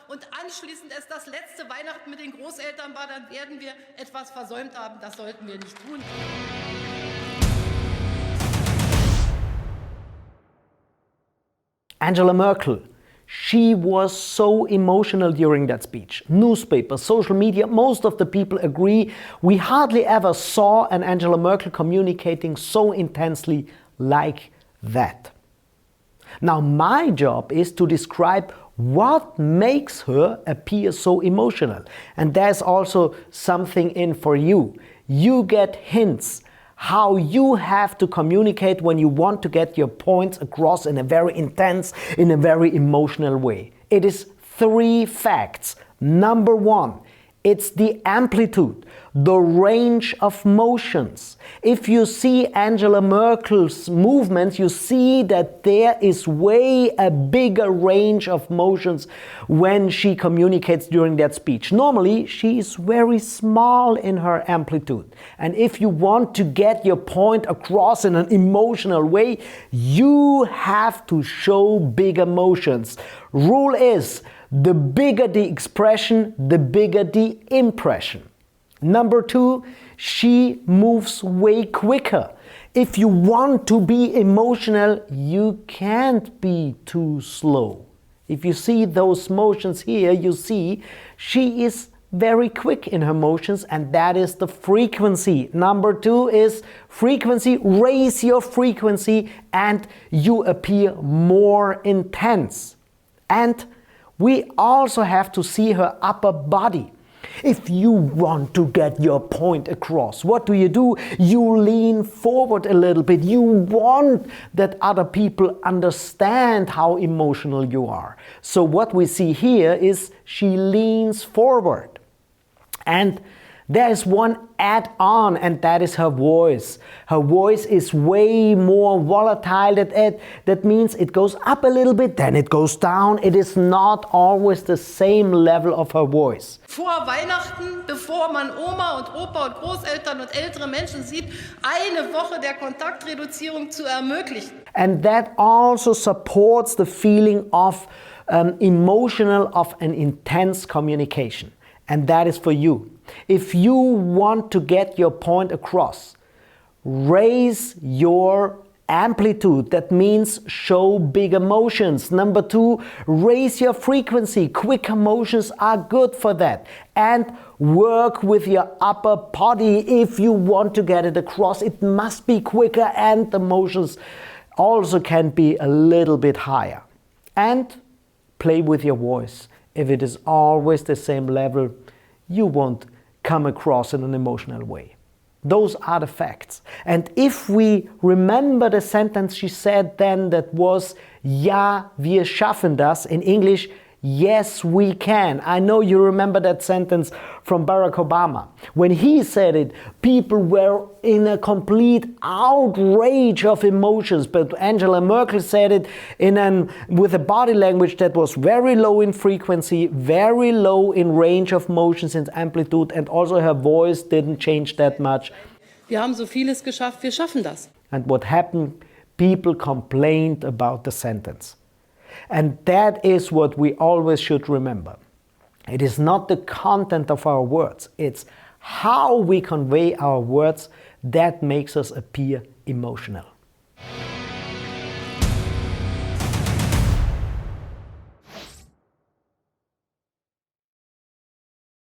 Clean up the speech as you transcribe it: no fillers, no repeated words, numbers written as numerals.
und anschließend es das letzte Weihnachten mit den Großeltern war, dann werden wir etwas versäumt haben. Das sollten wir nicht tun. Angela Merkel, she was so emotional during that speech. Newspapers, social media, most of the people agree. We hardly ever saw an Angela Merkel communicating so intensely like that. Now my job is to describe what makes her appear so emotional. And there's also something in for you. You get hints how you have to communicate when you want to get your points across in a very intense, in a very emotional way. It is 3 facts. Number 1, it's the amplitude, the range of motions. If you see Angela Merkel's movements, you see that there is way a bigger range of motions when she communicates during that speech. Normally, she is very small in her amplitude. And if you want to get your point across in an emotional way, you have to show big emotions. Rule is, the bigger the expression, the bigger the impression. Number 2, she moves way quicker. If you want to be emotional, you can't be too slow. If you see those motions here, you see she is very quick in her motions, and that is the frequency. Number 2 is frequency. Raise your frequency and you appear more intense. And we also have to see her upper body. If you want to get your point across, what do? You lean forward a little bit. You want that other people understand how emotional you are. So what we see here is she leans forward. And there is one add-on, and that is her voice. Her voice is way more volatile. That means it goes up a little bit, then it goes down. It is not always the same level of her voice. Vor Weihnachten, bevor man Oma und Opa und Großeltern und ältere Menschen sieht, eine Woche der Kontaktreduzierung zu ermöglichen. And that also supports the feeling of emotional, of an intense communication. And that is for you. If you want to get your point across, raise your amplitude. That means show big emotions. Number 2, raise your frequency. Quick emotions are good for that. And work with your upper body. If you want to get it across, it must be quicker, and the motions also can be a little bit higher. And play with your voice. If it is always the same level, you won't come across in an emotional way. Those are the facts. And if we remember the sentence she said then, that was, ja, wir schaffen das, in English, yes, we can. I know you remember that sentence from Barack Obama. When he said it, people were in a complete outrage of emotions. But Angela Merkel said it with a body language that was very low in frequency, very low in range of motions and amplitude, and also her voice didn't change that much. Wir haben so vieles geschafft, wir schaffen das. And what happened? People complained about the sentence. And that is what we always should remember. It is not the content of our words, it's how we convey our words that makes us appear emotional.